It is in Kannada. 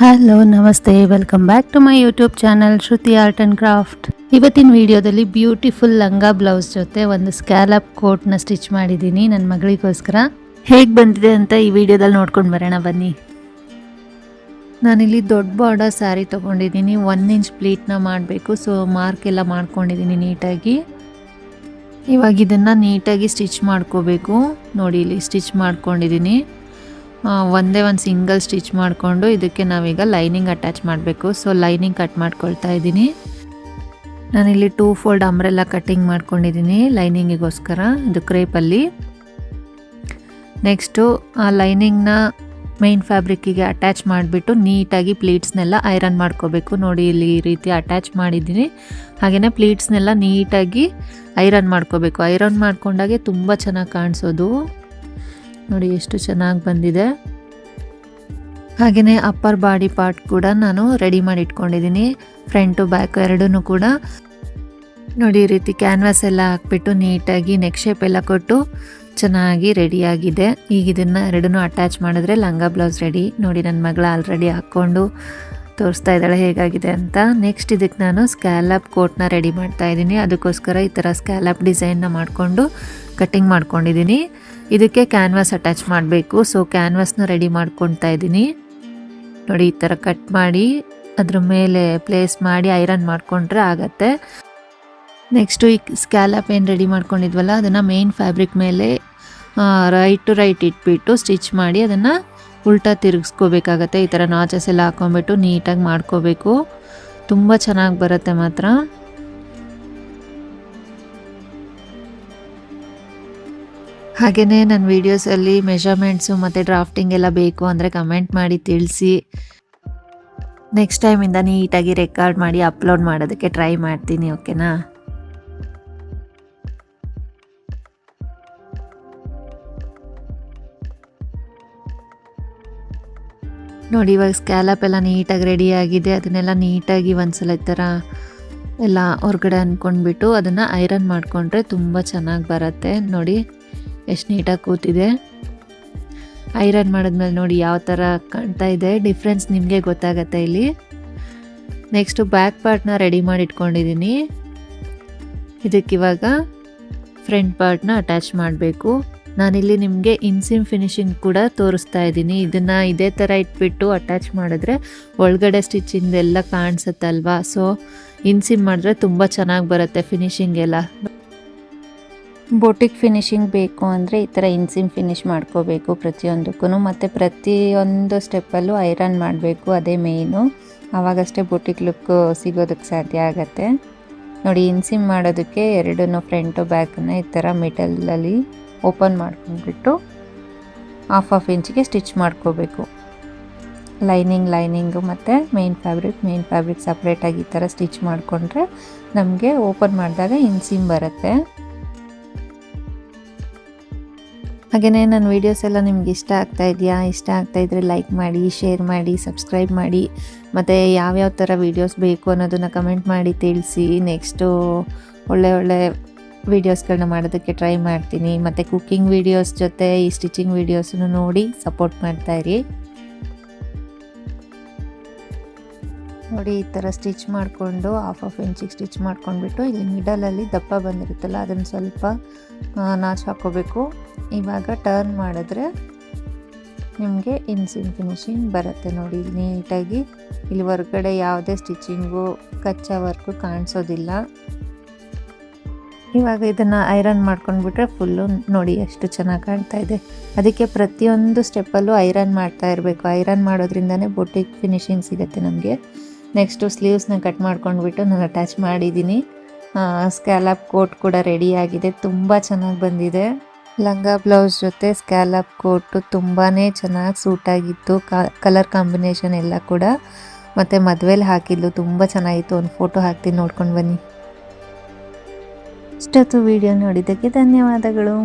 ಹಲೋ ನಮಸ್ತೆ, welcome back to my YouTube channel Shruti art and craft. ಇವತ್ತಿನ ವಿಡಿಯೋದಲ್ಲಿ ಬ್ಯೂಟಿಫುಲ್ ಲಂಗ ಬ್ಲೌಸ್ ಜೊತೆ ಒಂದು ಸ್ಕ್ಯಾಲಪ್ ಕೋಟ್ನ ಸ್ಟಿಚ್ ಮಾಡಿದ್ದೀನಿ ನನ್ನ ಮಗಳಿಗೋಸ್ಕರ. ಹೇಗೆ ಬಂದಿದೆ ಅಂತ ಈ ವಿಡಿಯೋದಲ್ಲಿ ನೋಡ್ಕೊಂಡು ಬರೋಣ ಬನ್ನಿ. ನಾನಿಲ್ಲಿ ದೊಡ್ಡ ಬಾರ್ಡರ್ ಸ್ಯಾರಿ ತೊಗೊಂಡಿದ್ದೀನಿ. 1 ಇಂಚ್ ಪ್ಲೀಟ್ನ ಮಾಡಬೇಕು. ಸೊ ಮಾರ್ಕ್ ಎಲ್ಲ ಮಾಡ್ಕೊಂಡಿದ್ದೀನಿ ನೀಟಾಗಿ. ಇವಾಗ ಇದನ್ನು ನೀಟಾಗಿ ಸ್ಟಿಚ್ ಮಾಡ್ಕೋಬೇಕು. ನೋಡಿ ಇಲ್ಲಿ ಸ್ಟಿಚ್ ಮಾಡ್ಕೊಂಡಿದ್ದೀನಿ. ಒಂದೇ ಒಂದು ಸಿಂಗಲ್ ಸ್ಟಿಚ್ ಮಾಡಿಕೊಂಡು ಇದಕ್ಕೆ ನಾವೀಗ ಲೈನಿಂಗ್ ಅಟ್ಯಾಚ್ ಮಾಡಬೇಕು. ಸೊ ಲೈನಿಂಗ್ ಕಟ್ ಮಾಡ್ಕೊಳ್ತಾ ಇದ್ದೀನಿ. ನಾನಿಲ್ಲಿ 2 ಫೋಲ್ಡ್ ಅಂಬ್ರೆಲ್ಲ ಕಟ್ಟಿಂಗ್ ಮಾಡ್ಕೊಂಡಿದ್ದೀನಿ ಲೈನಿಂಗಿಗೋಸ್ಕರ, ಇದು ಕ್ರೇಪಲ್ಲಿ. ನೆಕ್ಸ್ಟು ಆ ಲೈನಿಂಗ್ನ ಮೇನ್ ಫ್ಯಾಬ್ರಿಕ್ಕಿಗೆ ಅಟ್ಯಾಚ್ ಮಾಡಿಬಿಟ್ಟು ನೀಟಾಗಿ ಪ್ಲೀಟ್ಸ್ನೆಲ್ಲ ಐರನ್ ಮಾಡ್ಕೋಬೇಕು. ನೋಡಿ ಇಲ್ಲಿ ಈ ರೀತಿ ಅಟ್ಯಾಚ್ ಮಾಡಿದ್ದೀನಿ. ಹಾಗೆಯೇ ಪ್ಲೀಟ್ಸ್ನೆಲ್ಲ ನೀಟಾಗಿ ಐರನ್ ಮಾಡ್ಕೋಬೇಕು. ಐರನ್ ಮಾಡ್ಕೊಂಡಾಗೆ ತುಂಬ ಚೆನ್ನಾಗಿ ಕಾಣಿಸೋದು. ನೋಡಿ ಎಷ್ಟು ಚೆನ್ನಾಗಿ ಬಂದಿದೆ. ಹಾಗೆಯೇ ಅಪ್ಪರ್ ಬಾಡಿ ಪಾರ್ಟ್ ಕೂಡ ನಾನು ರೆಡಿ ಮಾಡಿ ಇಟ್ಕೊಂಡಿದ್ದೀನಿ. ಫ್ರಂಟು ಬ್ಯಾಕ್ ಎರಡೂ ಕೂಡ ನೋಡಿ ಈ ರೀತಿ ಕ್ಯಾನ್ವಾಸ್ ಎಲ್ಲ ಹಾಕ್ಬಿಟ್ಟು ನೀಟಾಗಿ ನೆಕ್ ಶೇಪ್ ಎಲ್ಲ ಕೊಟ್ಟು ಚೆನ್ನಾಗಿ ರೆಡಿಯಾಗಿದೆ. ಈಗ ಇದನ್ನು ಎರಡನ್ನೂ ಅಟ್ಯಾಚ್ ಮಾಡಿದ್ರೆ ಲಂಗ ಬ್ಲೌಸ್ ರೆಡಿ. ನೋಡಿ ನನ್ನ ಮಗಳು ಆಲ್ರೆಡಿ ಹಾಕ್ಕೊಂಡು ತೋರಿಸ್ತಾ ಇದ್ದಾಳೆ ಹೇಗಾಗಿದೆ ಅಂತ. ನೆಕ್ಸ್ಟ್ ಇದಕ್ಕೆ ನಾನು ಸ್ಕ್ಯಾಲಪ್ ಕೋಟ್ನ ರೆಡಿ ಮಾಡ್ತಾ ಇದ್ದೀನಿ. ಅದಕ್ಕೋಸ್ಕರ ಈ ಥರ ಸ್ಕ್ಯಾಲಪ್ ಡಿಸೈನ್ನ ಮಾಡಿಕೊಂಡು ಕಟ್ಟಿಂಗ್ ಮಾಡ್ಕೊಂಡಿದ್ದೀನಿ. ಇದಕ್ಕೆ ಕ್ಯಾನ್ವಾಸ್ ಅಟ್ಯಾಚ್ ಮಾಡಬೇಕು. ಸೊ ಕ್ಯಾನ್ವಾಸ್ನ ರೆಡಿ ಮಾಡ್ಕೊತಾ ಇದ್ದೀನಿ. ನೋಡಿ ಈ ಥರ ಕಟ್ ಮಾಡಿ ಅದ್ರ ಮೇಲೆ ಪ್ಲೇಸ್ ಮಾಡಿ ಐರನ್ ಮಾಡಿಕೊಂಡ್ರೆ ಆಗತ್ತೆ. ನೆಕ್ಸ್ಟು ಈ ಸ್ಕ್ಯಾಲಪ್ ಏನು ರೆಡಿ ಮಾಡ್ಕೊಂಡಿದ್ವಲ್ಲ ಅದನ್ನು ಮೇನ್ ಫ್ಯಾಬ್ರಿಕ್ ಮೇಲೆ ರೈಟ್ ಟು ರೈಟ್ ಇಟ್ಬಿಟ್ಟು ಸ್ಟಿಚ್ ಮಾಡಿ ಅದನ್ನು ಉಲ್ಟಾ ತಿರುಗಿಸ್ಕೋಬೇಕಾಗತ್ತೆ. ಈ ಥರ ನಾಚಸ್ ಎಲ್ಲ ಹಾಕೊಂಡ್ಬಿಟ್ಟು ನೀಟಾಗಿ ಮಾಡ್ಕೋಬೇಕು. ತುಂಬ ಚೆನ್ನಾಗಿ ಬರುತ್ತೆ ಮಾತ್ರ. ಹಾಗೆಯೇ ನನ್ನ ವೀಡಿಯೋಸಲ್ಲಿ ಮೆಷರ್ಮೆಂಟ್ಸು ಮತ್ತು ಡ್ರಾಫ್ಟಿಂಗ್ ಎಲ್ಲ ಬೇಕು ಅಂದರೆ ಕಮೆಂಟ್ ಮಾಡಿ ತಿಳಿಸಿ. ನೆಕ್ಸ್ಟ್ ಟೈಮಿಂದ ನೀಟಾಗಿ ರೆಕಾರ್ಡ್ ಮಾಡಿ ಅಪ್ಲೋಡ್ ಮಾಡೋದಕ್ಕೆ ಟ್ರೈ ಮಾಡ್ತೀನಿ, ಓಕೆನಾ? ನೋಡಿ ಇವಾಗ ಸ್ಕ್ಯಾಲಪ್ ಎಲ್ಲ ನೀಟಾಗಿ ರೆಡಿಯಾಗಿದೆ. ಅದನ್ನೆಲ್ಲ ನೀಟಾಗಿ ಒಂದ್ಸಲ ಈ ಥರ ಎಲ್ಲ ಹೊರಗಡೆ ಅಂದ್ಕೊಂಡ್ಬಿಟ್ಟು ಅದನ್ನು ಐರನ್ ಮಾಡಿಕೊಂಡ್ರೆ ತುಂಬ ಚೆನ್ನಾಗಿ ಬರುತ್ತೆ. ನೋಡಿ ಎಷ್ಟು ನೀಟಾಗಿ ಕೂತಿದೆ. ಐರನ್ ಮಾಡಿದ್ಮೇಲೆ ನೋಡಿ ಯಾವ ಥರ ಕಾಣ್ತಾ ಇದೆ, ಡಿಫ್ರೆನ್ಸ್ ನಿಮಗೆ ಗೊತ್ತಾಗತ್ತೆ ಇಲ್ಲಿ. ನೆಕ್ಸ್ಟು ಬ್ಯಾಕ್ ಪಾರ್ಟ್ನ ರೆಡಿ ಮಾಡಿ ಇಟ್ಕೊಂಡಿದ್ದೀನಿ. ಇದಕ್ಕಿವಾಗ ಫ್ರಂಟ್ ಪಾರ್ಟ್ನ ಅಟ್ಯಾಚ್ ಮಾಡಬೇಕು. ನಾನಿಲ್ಲಿ ನಿಮಗೆ ಇನ್ಸಿಮ್ ಫಿನಿಶಿಂಗ್ ಕೂಡ ತೋರಿಸ್ತಾ ಇದ್ದೀನಿ. ಇದನ್ನು ಇದೇ ಥರ ಇಟ್ಬಿಟ್ಟು ಅಟ್ಯಾಚ್ ಮಾಡಿದ್ರೆ ಒಳಗಡೆ ಸ್ಟಿಚಿಂಗ್ ಎಲ್ಲ ಕಾಣಿಸುತ್ತಲ್ವಾ. ಸೊ ಇನ್ಸಿಮ್ ಮಾಡಿದ್ರೆ ತುಂಬ ಚೆನ್ನಾಗಿ ಬರುತ್ತೆ ಫಿನಿಶಿಂಗ್ ಎಲ್ಲ. ಬೋಟಿಕ್ ಫಿನಿಶಿಂಗ್ ಬೇಕು ಅಂದರೆ ಈ ಥರ ಇನ್ಸಿಮ್ ಫಿನಿಶ್ ಮಾಡ್ಕೋಬೇಕು ಪ್ರತಿಯೊಂದಕ್ಕೂ. ಮತ್ತು ಪ್ರತಿಯೊಂದು ಸ್ಟೆಪ್ಪಲ್ಲೂ ಐರನ್ ಮಾಡಬೇಕು, ಅದೇ ಮೇಯ್ನು. ಆವಾಗಷ್ಟೇ ಬೋಟಿಕ್ ಲುಕ್ ಸಿಗೋದಕ್ಕೆ ಸಾಧ್ಯ ಆಗುತ್ತೆ. ನೋಡಿ ಇನ್ಸಿಮ್ ಮಾಡೋದಕ್ಕೆ ಎರಡನ್ನೂ ಫ್ರಂಟು ಬ್ಯಾಕನ್ನು ಈ ಥರ ಮಿಡಲಲ್ಲಿ ಓಪನ್ ಮಾಡ್ಕೊಂಡ್ಬಿಟ್ಟು ಹಾಫ್ ಇಂಚಿಗೆ ಸ್ಟಿಚ್ ಮಾಡ್ಕೋಬೇಕು. ಲೈನಿಂಗು ಮತ್ತು ಮೇನ್ ಫ್ಯಾಬ್ರಿಕ್ ಸಪ್ರೇಟಾಗಿ ಈ ಥರ ಸ್ಟಿಚ್ ಮಾಡಿಕೊಂಡ್ರೆ ನಮಗೆ ಓಪನ್ ಮಾಡಿದಾಗ ಇನ್ಸಿಮ್ ಬರುತ್ತೆ. ಹಾಗೆಯೇ ನನ್ನ ವೀಡಿಯೋಸ್ ಎಲ್ಲ ನಿಮ್ಗೆ ಇಷ್ಟ ಆಗ್ತಾಯಿದ್ರೆ ಲೈಕ್ ಮಾಡಿ, ಶೇರ್ ಮಾಡಿ, ಸಬ್ಸ್ಕ್ರೈಬ್ ಮಾಡಿ. ಮತ್ತು ಯಾವ್ಯಾವ ಥರ ವೀಡಿಯೋಸ್ ಬೇಕು ಅನ್ನೋದನ್ನು ಕಮೆಂಟ್ ಮಾಡಿ ತಿಳಿಸಿ. ನೆಕ್ಸ್ಟು ಒಳ್ಳೆ ವೀಡಿಯೋಸ್ಗಳನ್ನ ಮಾಡೋದಕ್ಕೆ ಟ್ರೈ ಮಾಡ್ತೀನಿ. ಮತ್ತು ಕುಕ್ಕಿಂಗ್ ವೀಡಿಯೋಸ್ ಜೊತೆ ಈ ಸ್ಟಿಚಿಂಗ್ ವೀಡಿಯೋಸನ್ನು ನೋಡಿ ಸಪೋರ್ಟ್ ಮಾಡ್ತಾಯಿರಿ. ನೋಡಿ ಈ ಥರ ಸ್ಟಿಚ್ ಮಾಡಿಕೊಂಡು ಹಾಫ್ ಇಂಚಿಗೆ ಸ್ಟಿಚ್ ಮಾಡ್ಕೊಂಡ್ಬಿಟ್ಟು ಇಲ್ಲಿ ಮಿಡಲಲ್ಲಿ ದಪ್ಪ ಬಂದಿರುತ್ತಲ್ಲ ಅದನ್ನು ಸ್ವಲ್ಪ ನಾಚ್ ಹಾಕ್ಕೋಬೇಕು. ಇವಾಗ ಟರ್ನ್ ಮಾಡಿದ್ರೆ ನಿಮಗೆ ಇನ್ಸಿಮ್ ಫಿನಿಶಿಂಗ್ ಬರುತ್ತೆ. ನೋಡಿ ನೀಟಾಗಿ ಇಲ್ಲಿ ಹೊರಗಡೆ ಯಾವುದೇ ಸ್ಟಿಚಿಂಗು ಕಚ್ಚಾ ವರ್ಕು ಕಾಣಿಸೋದಿಲ್ಲ. ಇವಾಗ ಇದನ್ನು ಐರನ್ ಮಾಡ್ಕೊಂಡ್ಬಿಟ್ರೆ ಫುಲ್ಲು ನೋಡಿ ಎಷ್ಟು ಚೆನ್ನಾಗಿ ಕಾಣ್ತಾ ಇದೆ. ಅದಕ್ಕೆ ಪ್ರತಿಯೊಂದು ಸ್ಟೆಪ್ಪಲ್ಲೂ ಐರನ್ ಮಾಡ್ತಾ ಇರಬೇಕು. ಐರನ್ ಮಾಡೋದ್ರಿಂದನೇ ಬೊಟಿಕ್ ಫಿನಿಶಿಂಗ್ ಸಿಗುತ್ತೆ ನಮಗೆ. ನೆಕ್ಸ್ಟು ಸ್ಲೀವ್ಸ್ನ ಕಟ್ ಮಾಡ್ಕೊಂಡ್ಬಿಟ್ಟು ನಾನು ಅಟ್ಯಾಚ್ ಮಾಡಿದ್ದೀನಿ. ಸ್ಕ್ಯಾಲಪ್ ಕೋಟ್ ಕೂಡ ರೆಡಿಯಾಗಿದೆ. ತುಂಬ ಚೆನ್ನಾಗಿ ಬಂದಿದೆ. ಲಂಗ ಬ್ಲೌಸ್ ಜೊತೆ ಸ್ಕ್ಯಾಲಪ್ ಕೋಟು ತುಂಬಾ ಚೆನ್ನಾಗಿ ಸೂಟಾಗಿತ್ತು. ಕಲರ್ ಕಾಂಬಿನೇಷನ್ ಎಲ್ಲ ಕೂಡ. ಮತ್ತು ಮದುವೆಲಿ ಹಾಕಿದ್ಲು, ತುಂಬ ಚೆನ್ನಾಗಿತ್ತು. ಒಂದು ಫೋಟೋ ಹಾಕ್ತೀನಿ, ನೋಡ್ಕೊಂಡು ಬನ್ನಿ. ಇಷ್ಟೊತ್ತು ವಿಡಿಯೋ ನೋಡಿದ್ದಕ್ಕೆ ಧನ್ಯವಾದಗಳು.